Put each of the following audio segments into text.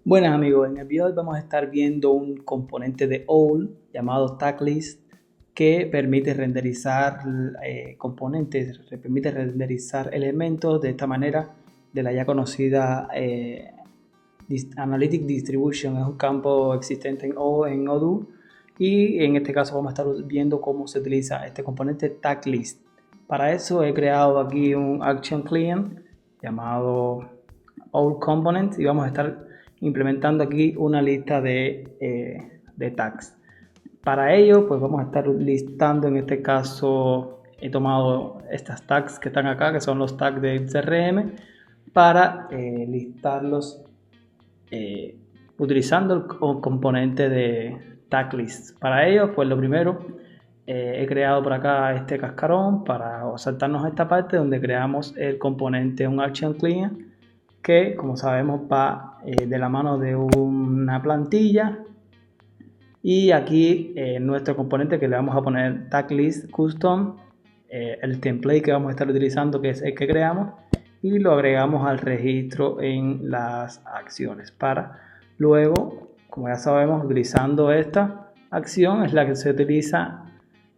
Buenas amigos, en el video de hoy vamos a estar viendo un componente de OWL llamado TagList que permite renderizar componentes, permite renderizar elementos de esta manera de la ya conocida Analytic Distribution. Es un campo existente en Odoo y en este caso vamos a estar viendo cómo se utiliza este componente TagList. Para eso he creado aquí un Action Client llamado OWL Component y vamos a estar implementando aquí una lista de tags. Para ello, pues vamos a estar listando, en este caso he tomado estas tags que están acá, que son los tags de CRM, para listarlos utilizando el componente de tag list. Para ello, pues lo primero, he creado por acá este cascarón para saltarnos a esta parte donde creamos el componente un action client, que como sabemos va de la mano de una plantilla, y aquí nuestro componente que le vamos a poner tag list custom, el template que vamos a estar utilizando, que es el que creamos, y lo agregamos al registro en las acciones para luego, como ya sabemos, utilizando esta acción es la que se utiliza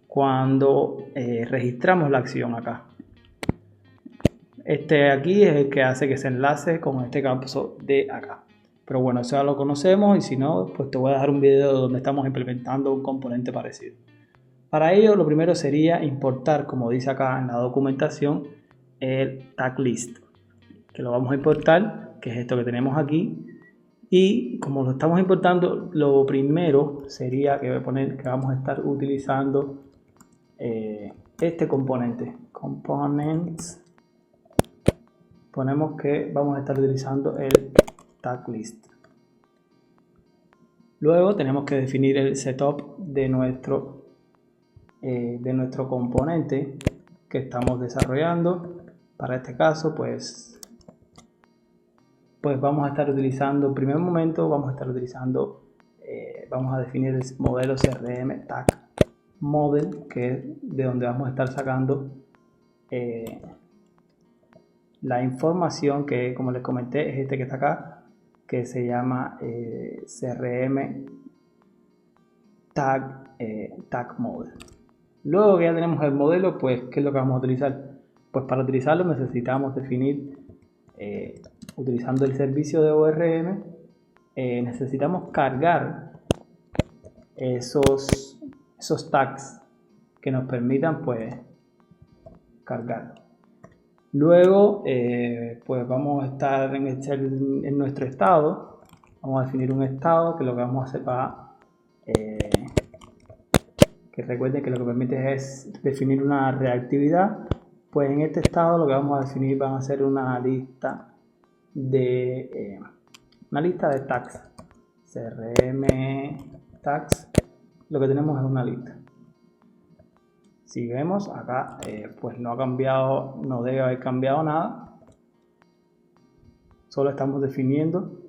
cuando registramos la acción acá. Este aquí es el que hace que se enlace con este campo de acá. Pero bueno, eso ya lo conocemos, y si no, pues te voy a dejar un video donde estamos implementando un componente parecido. Para ello, lo primero sería importar, como dice acá en la documentación, el tag list, que lo vamos a importar, que es esto que tenemos aquí. Y como lo estamos importando, lo primero sería que voy a poner que vamos a estar utilizando este componente, components. Ponemos que vamos a estar utilizando el tag list. Luego tenemos que definir el setup de nuestro componente que estamos desarrollando. Para este caso, pues vamos a estar utilizando, en primer momento vamos a estar utilizando, vamos a definir el modelo CRM tag model, que es de donde vamos a estar sacando la información que, como les comenté, es este que está acá, que se llama CRM tag model. Luego que ya tenemos el modelo, pues ¿qué es lo que vamos a utilizar? Pues para utilizarlo necesitamos definir, utilizando el servicio de ORM, necesitamos cargar esos tags que nos permitan pues cargar. Luego pues vamos a estar en nuestro estado, vamos a definir un estado que lo que vamos a hacer va que recuerden que lo que permite es definir una reactividad. Pues en este estado lo que vamos a definir van a ser una lista de tags, CRM tags. Lo que tenemos es una lista. Si vemos acá, pues no ha cambiado, no debe haber cambiado nada. Solo estamos definiendo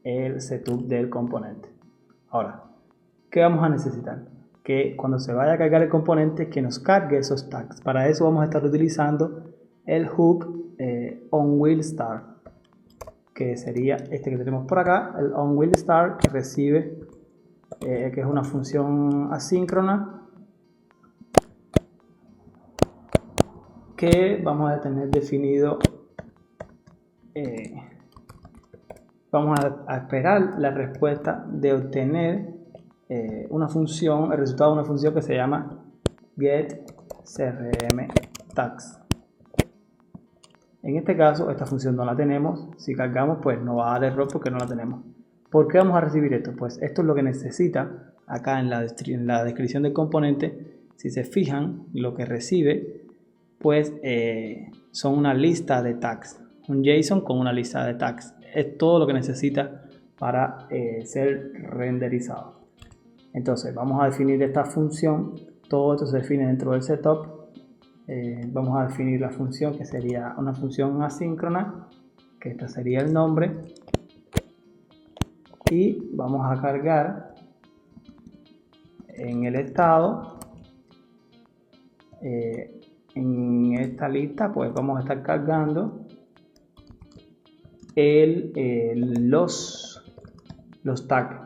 el setup del componente. Ahora, ¿qué vamos a necesitar? Que cuando se vaya a cargar el componente, que nos cargue esos tags. Para eso vamos a estar utilizando el hook onWillStart, que sería este que tenemos por acá, el onWillStart, que recibe, que es una función asíncrona que vamos a tener definido. Vamos a esperar la respuesta de obtener una función, el resultado de una función que se llama getCRMTags. En este caso esta función no la tenemos. Si cargamos, pues no va a dar error porque no la tenemos. ¿Por qué vamos a recibir esto? Pues esto es lo que necesita acá en la descripción del componente. Si se fijan, lo que recibe pues son una lista de tags, un JSON con una lista de tags. Es todo lo que necesita para ser renderizado. Entonces vamos a definir esta función. Todo esto se define dentro del setup. Vamos a definir la función, que sería una función asíncrona, que esta sería el nombre, y vamos a cargar en el estado, en esta lista pues vamos a estar cargando los los tags.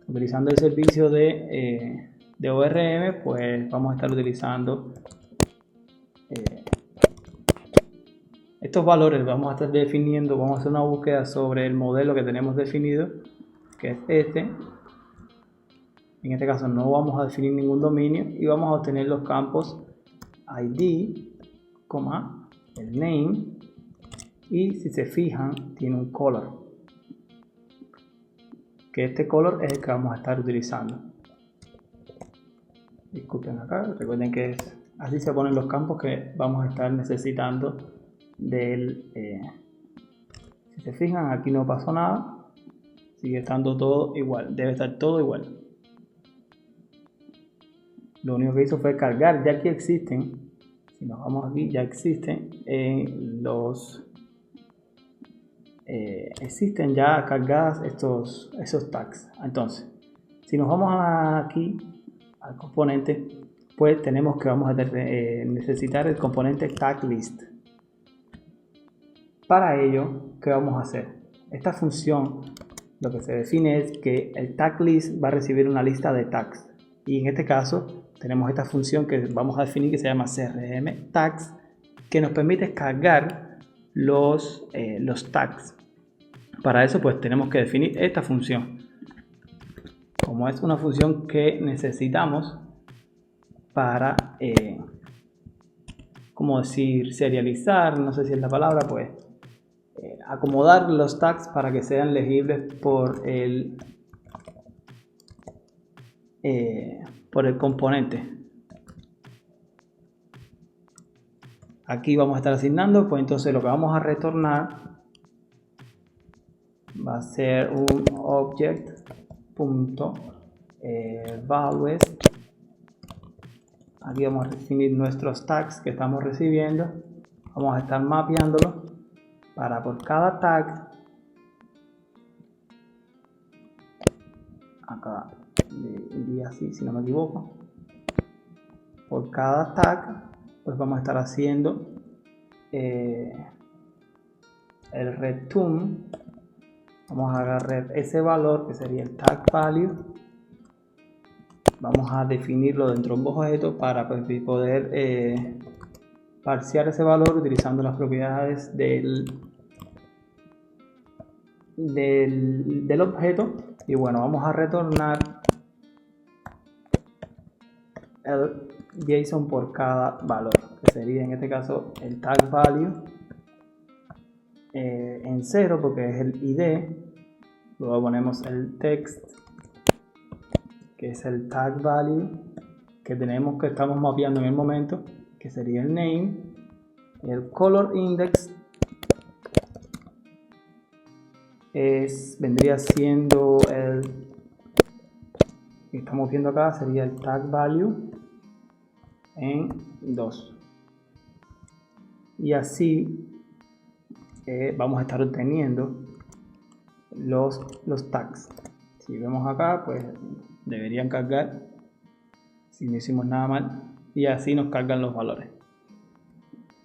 Utilizando el servicio de ORM, pues vamos a estar utilizando estos valores. Vamos a estar definiendo, vamos a hacer una búsqueda sobre el modelo que tenemos definido, que es este. En este caso no vamos a definir ningún dominio y vamos a obtener los campos ID, el name, y si se fijan tiene un color, que este color es el que vamos a estar utilizando. Disculpen acá, recuerden que así se ponen los campos que vamos a estar necesitando del... si se fijan, aquí no pasó nada, sigue estando todo igual, debe estar todo igual. Lo único que hizo fue cargar, ya que existen, si nos vamos aquí, ya existen existen ya cargadas esos tags. Entonces, si nos vamos aquí al componente, pues tenemos que vamos a necesitar el componente tag list. Para ello, ¿qué vamos a hacer? Esta función lo que se define es que el tag list va a recibir una lista de tags, y en este caso tenemos esta función que vamos a definir que se llama crm tags, que nos permite cargar los tags. Para eso pues tenemos que definir esta función. Como es una función que necesitamos para como decir, serializar, no sé si es la palabra, pues acomodar los tags para que sean legibles por el componente. Aquí vamos a estar asignando, pues entonces lo que vamos a retornar va a ser un object.values. Aquí vamos a definir nuestros tags que estamos recibiendo. Vamos a estar mapeándolo para por cada tag, acá iría así si no me equivoco, por cada tag pues vamos a estar haciendo el return. Vamos a agarrar ese valor que sería el tag value, vamos a definirlo dentro de un objeto para poder parsear ese valor utilizando las propiedades del objeto. Y bueno, vamos a retornar el JSON por cada valor, que sería en este caso el tag value en 0 porque es el ID. Luego ponemos el text, que es el tag value que estamos mapeando en el momento, que sería el name. El color index vendría siendo el que estamos viendo acá, sería el tag value en 2, y así vamos a estar obteniendo los tags. Si vemos acá, pues deberían cargar si no hicimos nada mal, y así nos cargan los valores,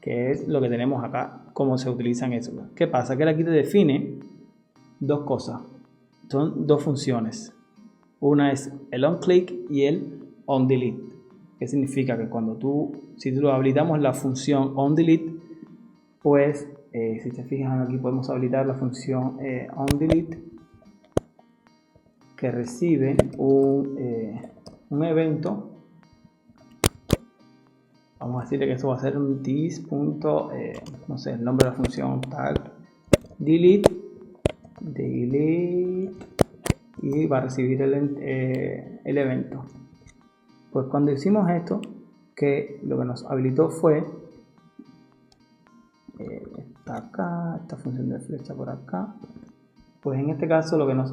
que es lo que tenemos acá, cómo se utilizan eso. ¿Qué pasa? Que aquí te define dos cosas, son dos funciones. Una es el onClick y el onDelete, que significa que si tú habilitamos la función onDelete, pues si se fijan aquí podemos habilitar la función onDelete, que recibe un evento. Vamos a decirle que eso va a ser un this. No sé, el nombre de la función tag delete, y va a recibir el evento. Pues cuando hicimos esto, que lo que nos habilitó fue esta función de flecha por acá. Pues en este caso lo que nos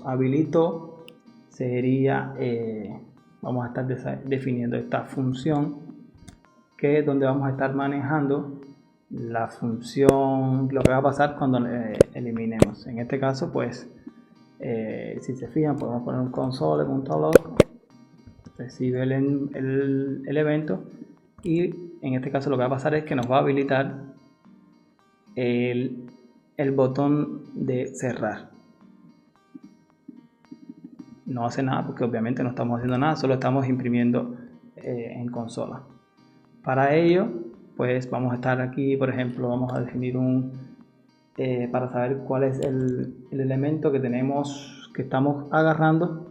habilitó sería, vamos a estar definiendo esta función, que es donde vamos a estar manejando la función, lo que va a pasar cuando eliminemos. En este caso, pues si se fijan, podemos poner un console.log recibe el evento, y en este caso lo que va a pasar es que nos va a habilitar el botón de cerrar. No hace nada porque obviamente no estamos haciendo nada, solo estamos imprimiendo en consola. Para ello, pues vamos a estar aquí, por ejemplo, vamos a definir para saber cuál es el elemento que tenemos, que estamos agarrando,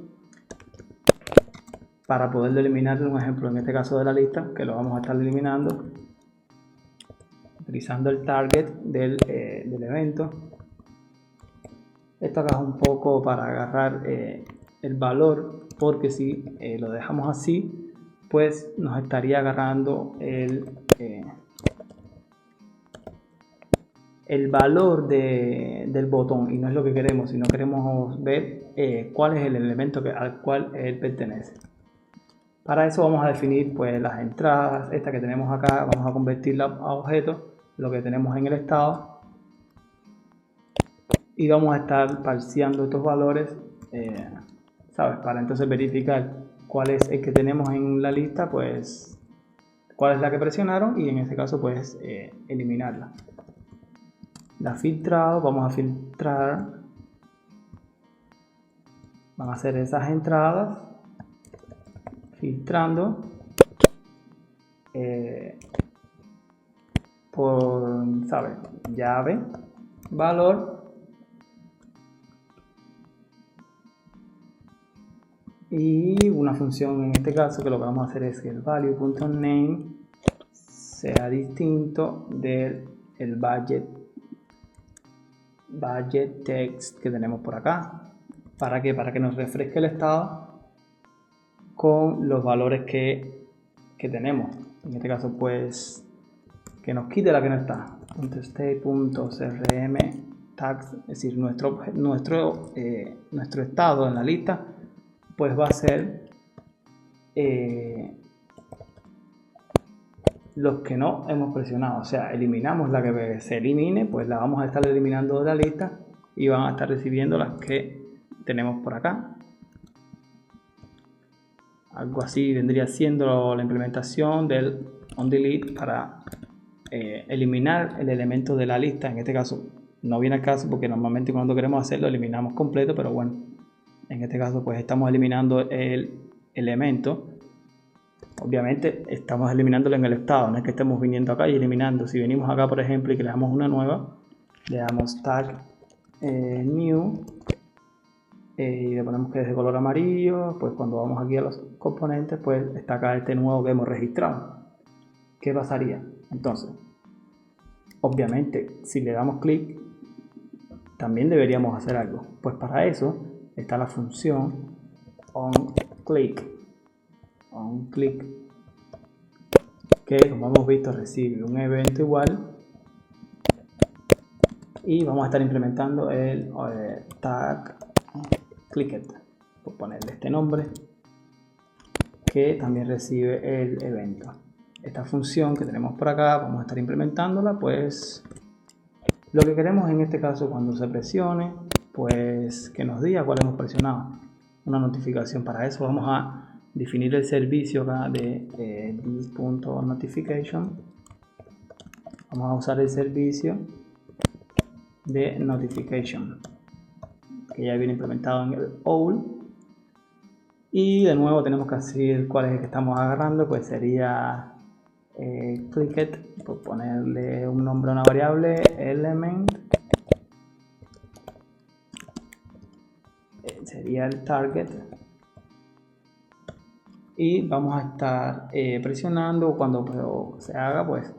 para poderlo eliminar. Un ejemplo, en este caso de la lista, que lo vamos a estar eliminando utilizando el target del evento. Esto acá es un poco para agarrar el valor, porque si lo dejamos así, pues nos estaría agarrando el valor del botón, y no es lo que queremos, sino queremos ver cuál es el elemento al cual él pertenece. Para eso vamos a definir pues las entradas, esta que tenemos acá, vamos a convertirla a objetos, lo que tenemos en el estado, y vamos a estar parseando estos valores, ¿sabes? Para entonces verificar cuál es el que tenemos en la lista, pues cuál es la que presionaron, y en este caso pues eliminarla. La filtrado, vamos a filtrar, van a hacer esas entradas filtrando por, ¿sabes? Llave, valor, y una función en este caso que lo que vamos a hacer es que el value.name sea distinto del budget text que tenemos por acá. ¿Para qué? Para que nos refresque el estado con los valores que tenemos. En este caso pues que nos quite la que no está. .state.crm tags, es decir, nuestro estado en la lista pues va a ser los que no hemos presionado. O sea, eliminamos la que se elimine, pues la vamos a estar eliminando de la lista, y van a estar recibiendo las que tenemos por acá. Algo así vendría siendo la implementación del onDelete para eliminar el elemento de la lista. En este caso no viene al caso porque normalmente cuando queremos hacerlo eliminamos completo, pero bueno, en este caso pues estamos eliminando el elemento. Obviamente estamos eliminándolo en el estado, no es que estemos viniendo acá y eliminando. Si venimos acá por ejemplo y creamos una nueva, le damos tag new y le ponemos que es de color amarillo, pues cuando vamos aquí a los componentes pues está acá este nuevo que hemos registrado. ¿Qué pasaría? Entonces, obviamente si le damos clic también deberíamos hacer algo. Pues para eso está la función onClick, que como hemos visto recibe un evento igual, y vamos a estar implementando el tag clicked, por ponerle este nombre, que también recibe el evento. Esta función que tenemos por acá vamos a estar implementándola, pues lo que queremos en este caso cuando se presione, pues que nos diga cuál hemos presionado, una notificación. Para eso vamos a definir el servicio acá de this.notification. Vamos a usar el servicio de notification que ya viene implementado en el OWL, y de nuevo tenemos que decir cuál es el que estamos agarrando, pues sería clicked, por ponerle un nombre a una variable, element, sería el target, y vamos a estar presionando cuando se haga, pues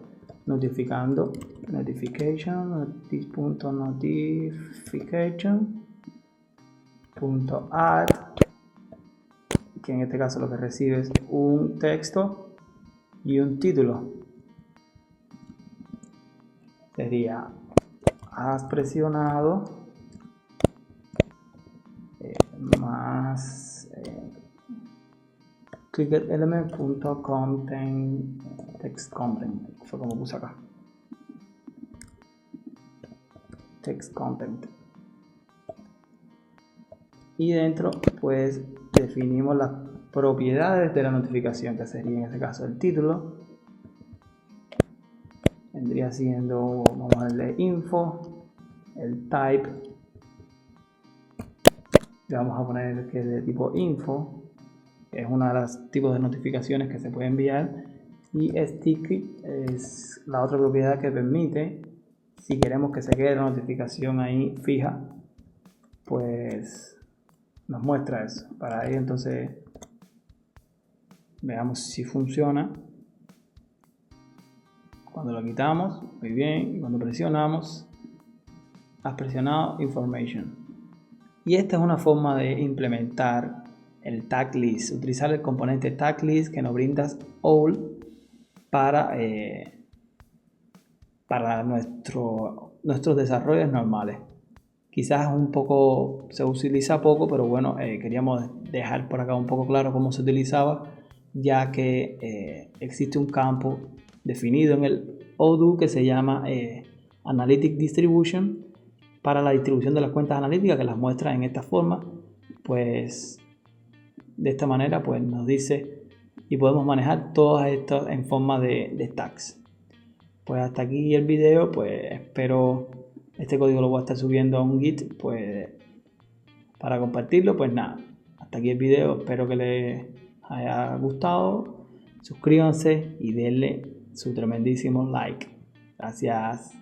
notificando notification.add, que en este caso lo que recibe es un texto y un título. Sería has presionado más clicked element.content text content, fue como puse acá, text content, y dentro pues definimos propiedades de la notificación, que sería en este caso el título. Vendría siendo, vamos a darle info, el type, le vamos a poner que es de tipo info, que es uno de los tipos de notificaciones que se puede enviar, y sticky es la otra propiedad que permite, si queremos que se quede la notificación ahí fija, pues nos muestra eso. Para ello entonces veamos si funciona. Cuando lo quitamos, muy bien, y cuando presionamos, has presionado information. Y esta es una forma de implementar el tag list, utilizar el componente tag list que nos brinda all para nuestros desarrollos normales. Quizás un poco se utiliza poco, pero bueno, queríamos dejar por acá un poco claro cómo se utilizaba, ya que existe un campo definido en el Odoo que se llama Analytic Distribution para la distribución de las cuentas analíticas, que las muestra en esta forma. Pues de esta manera pues nos dice y podemos manejar todas estas en forma de tags. Pues hasta aquí el video, pues espero, este código lo voy a estar subiendo a un Git pues para compartirlo. Pues nada, hasta aquí el video, espero que les haya gustado, suscríbanse y denle su tremendísimo like. Gracias.